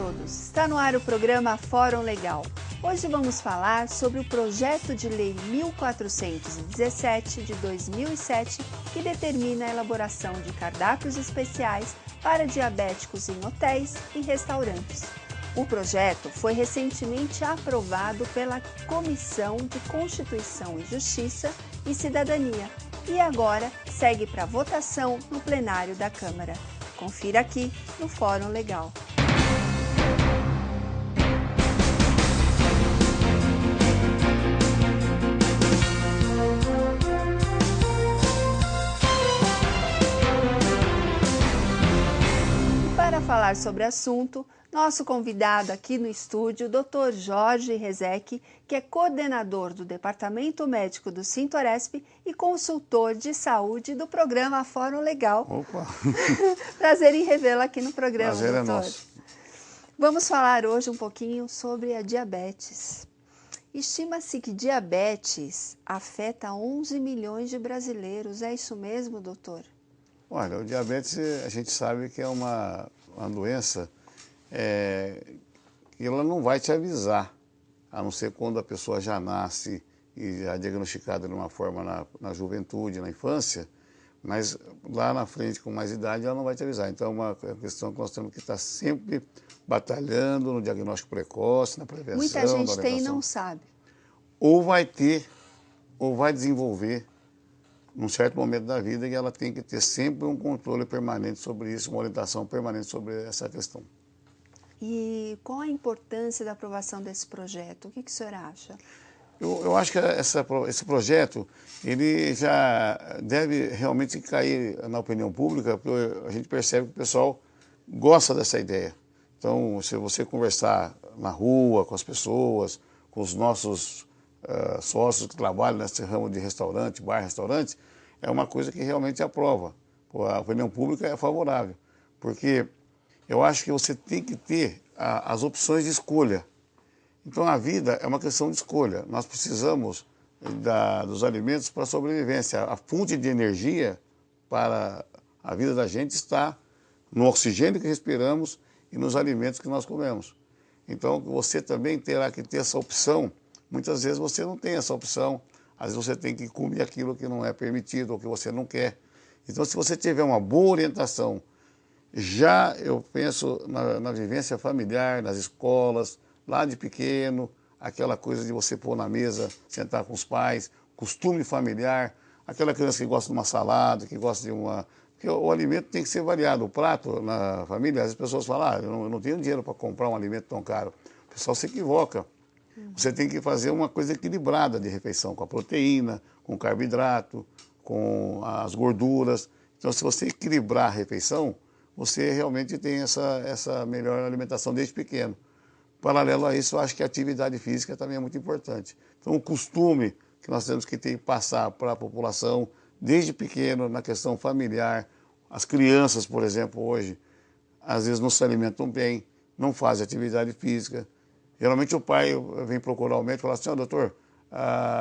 todos! Está no ar o programa Fórum Legal. Hoje vamos falar sobre o projeto de lei 1417 de 2007 que determina a elaboração de cardápios especiais para diabéticos em hotéis e restaurantes. O projeto foi recentemente aprovado pela Comissão de Constituição e Justiça e Cidadania e agora segue para votação no plenário da Câmara. Confira aqui no Fórum Legal. Para falar sobre o assunto, nosso convidado aqui no estúdio, Dr. Jorge Rezec, que é coordenador do Departamento Médico do Sintoresp e consultor de saúde do programa Fórum Legal. Opa! Prazer em revê-lo aqui no programa, Prazer doutor. É nosso. Vamos falar hoje um pouquinho sobre a diabetes. Estima-se que diabetes afeta 11 milhões de brasileiros. É isso mesmo, doutor? Olha, o diabetes a gente sabe que é uma doença que ela não vai te avisar, a não ser quando a pessoa já nasce e já é diagnosticada de uma forma na juventude, na infância, mas lá na frente, com mais idade, ela não vai te avisar. Então é uma questão que nós temos que estar sempre batalhando no diagnóstico precoce, na prevenção, Muita gente tem e não sabe. Ou vai ter, ou vai desenvolver num certo momento da vida, e ela tem que ter sempre um controle permanente sobre isso, uma orientação permanente sobre essa questão. E qual a importância da aprovação desse projeto? O que o senhor acha? Eu acho que esse projeto ele já deve realmente cair na opinião pública, porque a gente percebe que o pessoal gosta dessa ideia. Então, se você conversar na rua com as pessoas, com os nossos sócios que trabalham nesse ramo de restaurante, bar-restaurante, é uma coisa que realmente aprova. A opinião pública é favorável, porque eu acho que você tem que ter as opções de escolha. Então a vida é uma questão de escolha. Nós precisamos dos alimentos para a sobrevivência. A fonte de energia para a vida da gente está no oxigênio que respiramos e nos alimentos que nós comemos. Então você também terá que ter essa opção. Muitas vezes você não tem essa opção, às vezes você tem que comer aquilo que não é permitido ou que você não quer. Então, se você tiver uma boa orientação, eu penso na vivência familiar, nas escolas, lá de pequeno, aquela coisa de você pôr na mesa, sentar com os pais, costume familiar, aquela criança que gosta de uma salada, que gosta de uma... Porque o alimento tem que ser variado. O prato na família, as pessoas falam, eu não tenho dinheiro para comprar um alimento tão caro. O pessoal se equivoca. Você tem que fazer uma coisa equilibrada de refeição, com a proteína, com o carboidrato, com as gorduras. Então, se você equilibrar a refeição, você realmente tem essa melhor alimentação desde pequeno. Paralelo a isso, eu acho que a atividade física também é muito importante. Então, o costume que nós temos que ter e passar para a população, desde pequeno, na questão familiar. As crianças, por exemplo, hoje, às vezes não se alimentam bem, não fazem atividade física. Geralmente o pai vem procurar o médico e fala assim, doutor,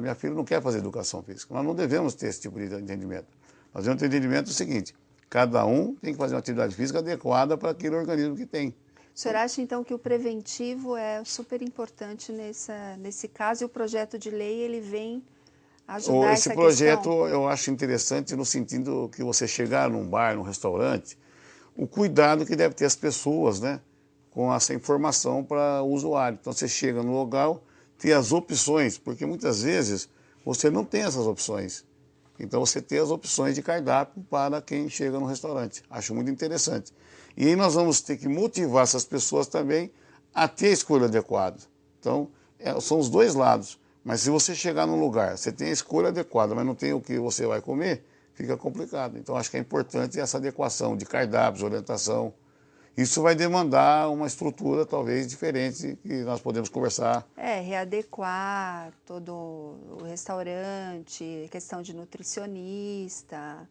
minha filha não quer fazer educação física. Nós não devemos ter esse tipo de entendimento. Nós devemos ter entendimento do seguinte, cada um tem que fazer uma atividade física adequada para aquele organismo que tem. O senhor acha, então, que o preventivo é super importante nesse caso e o projeto de lei ele vem ajudar essa questão? Esse projeto eu acho interessante no sentido que você chegar num bar, num restaurante, o cuidado que deve ter as pessoas, né, com essa informação para o usuário. Então você chega no local, tem as opções, porque muitas vezes você não tem essas opções. Então você tem as opções de cardápio para quem chega no restaurante. Acho muito interessante. E aí nós vamos ter que motivar essas pessoas também a ter a escolha adequada. Então são os dois lados. Mas se você chegar num lugar, você tem a escolha adequada, mas não tem o que você vai comer, fica complicado. Então acho que é importante essa adequação de cardápios, orientação. Isso vai demandar uma estrutura talvez diferente que nós podemos conversar. Readequar todo o restaurante, questão de nutricionista.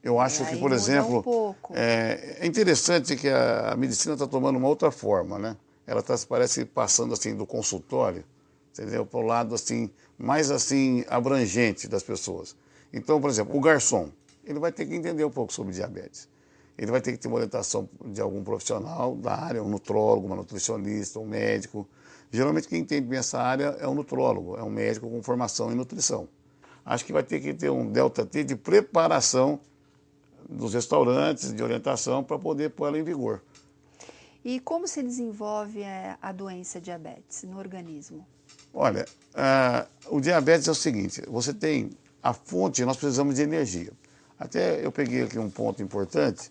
Eu acho que, por exemplo, um pouco. É interessante que a medicina está tomando uma outra forma, né? Ela está, parece, passando assim do consultório, entendeu? Para o lado assim, mais assim abrangente das pessoas. Então, por exemplo, o garçom, ele vai ter que entender um pouco sobre diabetes. ele vai ter que ter uma orientação de algum profissional da área, um nutrólogo, uma nutricionista, um médico. Geralmente quem entende bem essa área é um nutrólogo, é um médico com formação em nutrição. Acho que vai ter que ter um delta T de preparação dos restaurantes, de orientação, para poder pôr ela em vigor. E como se desenvolve a doença diabetes no organismo? Olha, o diabetes é o seguinte, você tem a fonte, nós precisamos de energia. Até eu peguei aqui um ponto importante,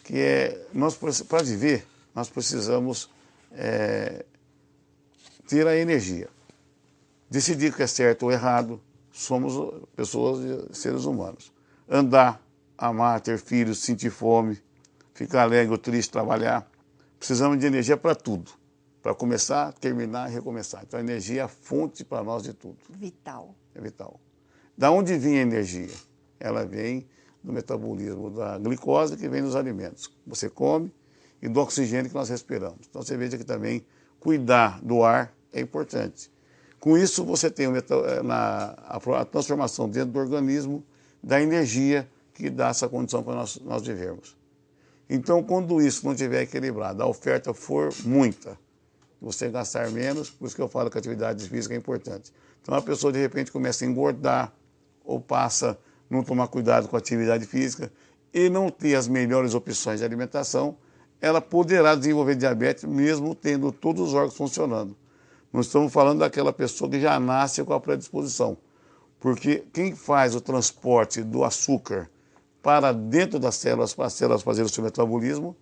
que é, para viver, nós precisamos ter a energia. Decidir o que é certo ou errado, somos pessoas, seres humanos. Andar, amar, ter filhos, sentir fome, ficar alegre ou triste, trabalhar. Precisamos de energia para tudo. Para começar, terminar e recomeçar. Então a energia é a fonte para nós de tudo. Vital. É vital. Da onde vem a energia? Ela vem do metabolismo da glicose que vem dos alimentos. Você come e do oxigênio que nós respiramos. Então você veja que também cuidar do ar é importante. Com isso você tem a transformação dentro do organismo da energia que dá essa condição para nós vivermos. Então quando isso não estiver equilibrado, a oferta for muita, você gastar menos, por isso que eu falo que a atividade física é importante. Então a pessoa de repente começa a engordar ou passa a não tomar cuidado com a atividade física e não ter as melhores opções de alimentação, ela poderá desenvolver diabetes mesmo tendo todos os órgãos funcionando. Não estamos falando daquela pessoa que já nasce com a predisposição, porque quem faz o transporte do açúcar para dentro das células, para as células fazerem o seu metabolismo,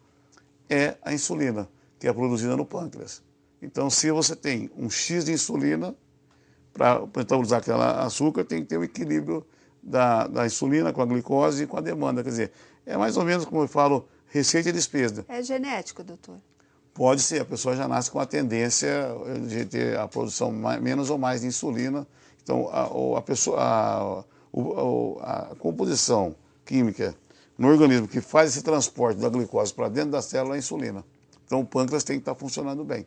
é a insulina, que é produzida no pâncreas. Então, se você tem um X de insulina, para metabolizar aquele açúcar, tem que ter um equilíbrio da insulina com a glicose e com a demanda. Quer dizer, é mais ou menos como eu falo, receita e despesa. É genético, doutor? Pode ser, a pessoa já nasce com a tendência de ter a produção menos ou mais de insulina. Então, a composição química no organismo que faz esse transporte da glicose para dentro da célula é a insulina. Então, o pâncreas tem que estar funcionando bem.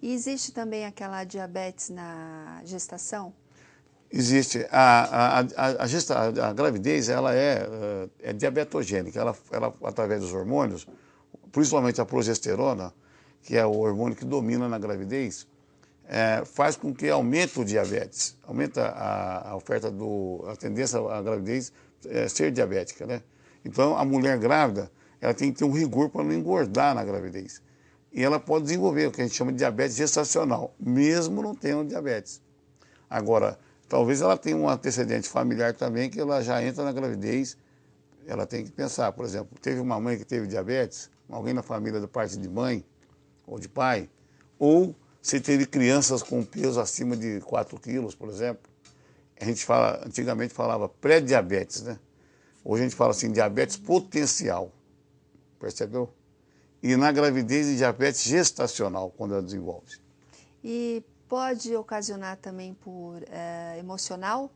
E existe também aquela diabetes na gestação? Existe. A gravidez ela é diabetogênica. Ela, através dos hormônios, principalmente a progesterona, que é o hormônio que domina na gravidez, faz com que aumente o diabetes, aumenta a oferta a tendência à gravidez ser diabética, né? Então, a mulher grávida, ela tem que ter um rigor para não engordar na gravidez. E ela pode desenvolver o que a gente chama de diabetes gestacional, mesmo não tendo diabetes. Agora, talvez ela tenha um antecedente familiar também, que ela já entra na gravidez, ela tem que pensar, por exemplo, teve uma mãe que teve diabetes, alguém na família da parte de mãe ou de pai, ou se teve crianças com peso acima de 4 quilos, por exemplo. A gente antigamente falava pré-diabetes, né? Hoje a gente fala assim, diabetes potencial, percebeu? E na gravidez de diabetes gestacional, quando ela desenvolve. E pode ocasionar também por emocional?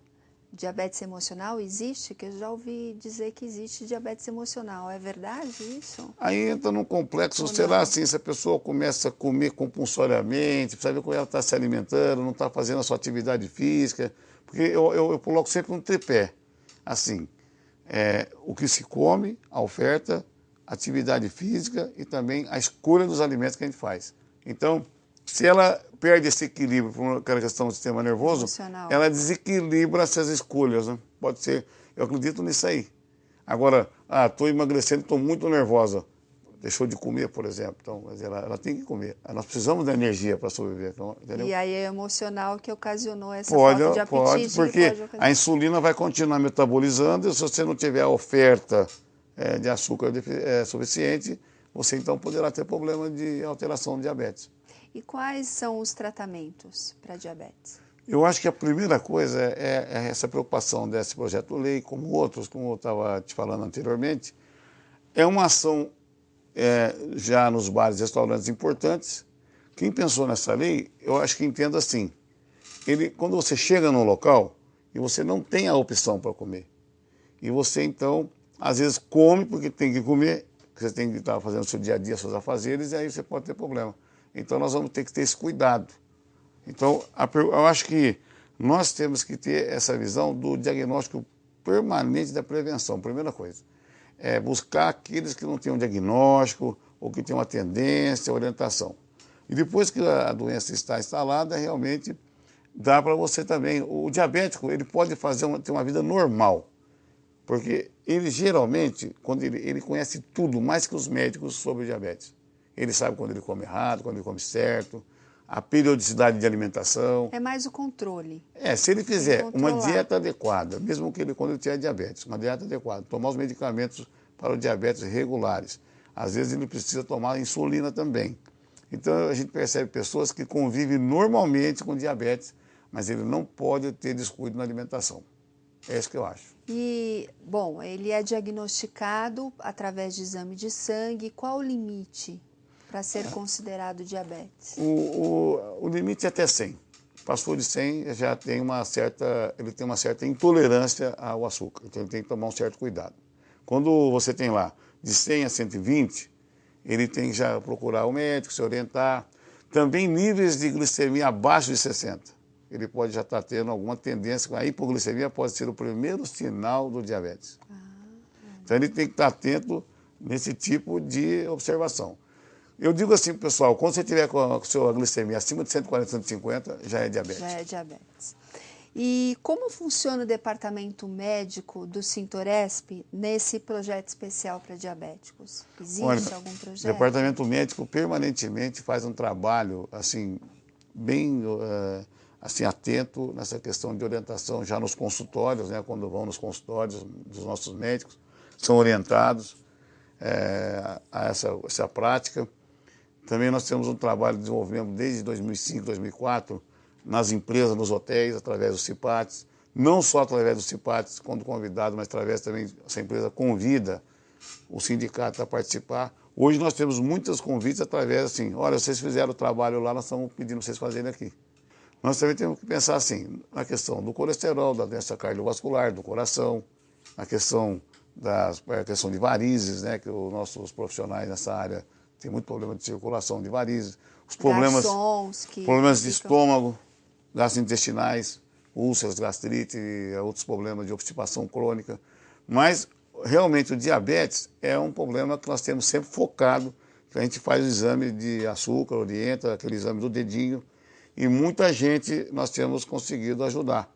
Diabetes emocional existe? Que eu já ouvi dizer que existe diabetes emocional. É verdade isso? Aí entra num complexo, sei lá, assim, se a pessoa começa a comer compulsoriamente, precisa ver como ela está se alimentando, não está fazendo a sua atividade física. Porque eu coloco sempre um tripé, assim, o que se come, a oferta, atividade física e também a escolha dos alimentos que a gente faz. Então, se ela perde esse equilíbrio por aquela questão do sistema nervoso, emocional, ela desequilibra essas escolhas, né? Pode ser, eu acredito nisso aí. Agora, estou emagrecendo, estou muito nervosa. Deixou de comer, por exemplo. Então, ela tem que comer. Nós precisamos da energia para sobreviver, entendeu? E aí é emocional que ocasionou essa falta de apetite. Pode, porque a insulina vai continuar metabolizando e se você não tiver a oferta de açúcar suficiente, você então poderá ter problema de alteração do diabetes. E quais são os tratamentos para diabetes? Eu acho que a primeira coisa é essa preocupação desse projeto de lei, como outros, como eu estava te falando anteriormente, é uma ação já nos bares e restaurantes importantes. Quem pensou nessa lei, eu acho que entenda assim, quando você chega num local e você não tem a opção para comer, e você então, às vezes come porque tem que comer, porque você tem que estar fazendo o seu dia a dia, seus afazeres, e aí você pode ter problema. Então nós vamos ter que ter esse cuidado. Então eu acho que nós temos que ter essa visão do diagnóstico permanente da prevenção, primeira coisa. buscar aqueles que não têm um diagnóstico ou que têm uma tendência, orientação. E depois que a doença está instalada, realmente dá para você também. O diabético, ele pode ter uma vida normal, porque ele geralmente, quando ele conhece tudo, mais que os médicos, sobre o diabetes. Ele sabe quando ele come errado, quando ele come certo, a periodicidade de alimentação. É mais o controle. Se ele fizer uma dieta adequada, mesmo que quando ele tiver diabetes, uma dieta adequada, tomar os medicamentos para o diabetes regulares. Às vezes ele precisa tomar insulina também. Então a gente percebe pessoas que convivem normalmente com diabetes, mas ele não pode ter descuido na alimentação. É isso que eu acho. E, bom, ele é diagnosticado através de exame de sangue. Qual o limite para ser considerado diabetes? O limite é até 100. Passou de 100, já tem ele tem uma certa intolerância ao açúcar. Então ele tem que tomar um certo cuidado. Quando você tem lá de 100 a 120, ele tem que já procurar o médico, se orientar. Também níveis de glicemia abaixo de 60. Ele pode já estar tendo alguma tendência. A hipoglicemia pode ser o primeiro sinal do diabetes. Então ele tem que estar atento nesse tipo de observação. Eu digo assim, pessoal, quando você tiver com a sua glicemia acima de 140, 150, já é diabetes. Já é diabetes. E como funciona o departamento médico do Sintoresp nesse projeto especial para diabéticos? Existe algum projeto? O departamento médico permanentemente faz um trabalho assim, bem assim, atento nessa questão de orientação já nos consultórios, né, quando vão nos consultórios dos nossos médicos, são orientados a essa prática. Também nós temos um trabalho que desenvolvemos desde 2005, 2004, nas empresas, nos hotéis, através dos CIPATs, não só através dos CIPATs, quando convidado, mas através também, essa empresa convida o sindicato a participar. Hoje nós temos muitos convites através, assim, olha, vocês fizeram o trabalho lá, nós estamos pedindo vocês fazerem aqui. Nós também temos que pensar, assim, na questão do colesterol, da doença cardiovascular, do coração, na questão de varizes, né, que os nossos profissionais nessa área têm muito problema de circulação de varizes, os problemas de estômago, gastrointestinais, úlceras, gastrite, outros problemas de obstipação crônica. Mas, realmente, o diabetes é um problema que nós temos sempre focado, que a gente faz o exame de açúcar, orienta, aquele exame do dedinho, e muita gente nós temos conseguido ajudar.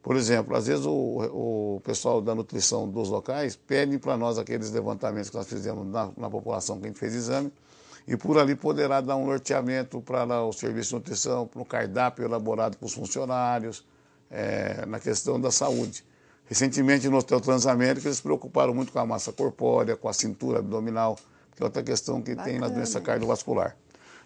Por exemplo, às vezes o pessoal da nutrição dos locais pedem para nós aqueles levantamentos que nós fizemos na população que a gente fez exame, e por ali poderá dar um norteamento para o serviço de nutrição, para o cardápio elaborado para os funcionários, na questão da saúde. Recentemente, no Hotel Transamérica, eles se preocuparam muito com a massa corpórea, com a cintura abdominal, que é outra questão que tem na doença cardiovascular.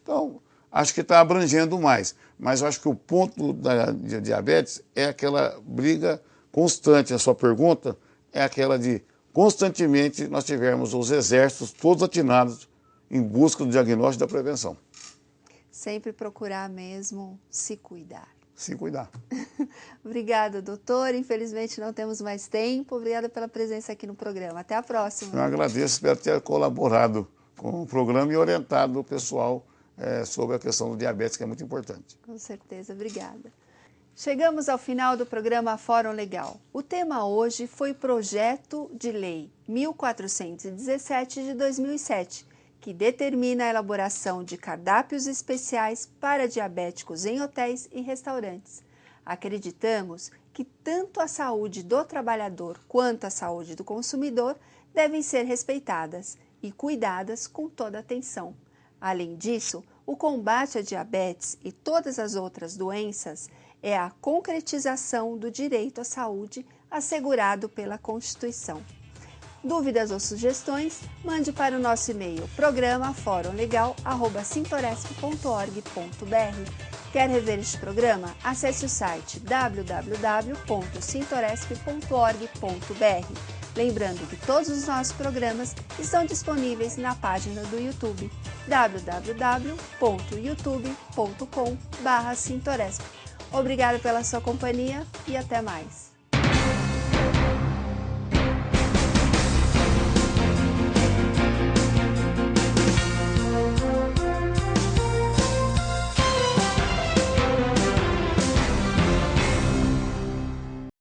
Então, acho que está abrangendo mais, mas eu acho que o ponto de diabetes é aquela briga constante. A sua pergunta é aquela de, constantemente, nós tivermos os exércitos todos atinados em busca do diagnóstico e da prevenção. Sempre procurar mesmo se cuidar. Se cuidar. Obrigada, doutor. Infelizmente não temos mais tempo. Obrigada pela presença aqui no programa. Até a próxima. Eu agradeço, espero ter colaborado com o programa e orientado o pessoal sobre a questão do diabetes, que é muito importante. Com certeza, obrigada. Chegamos ao final do programa Fórum Legal. O tema hoje foi Projeto de Lei 1417 de 2007, que determina a elaboração de cardápios especiais para diabéticos em hotéis e restaurantes. Acreditamos que tanto a saúde do trabalhador quanto a saúde do consumidor devem ser respeitadas e cuidadas com toda atenção. Além disso, o combate à diabetes e todas as outras doenças é a concretização do direito à saúde assegurado pela Constituição. Dúvidas ou sugestões? Mande para o nosso e-mail programa@sintoresp.org.br. Quer rever este programa? Acesse o site www.sintoresp.org.br. Lembrando que todos os nossos programas estão disponíveis na página do YouTube www.youtube.com/sintoresp. Obrigada pela sua companhia e até mais.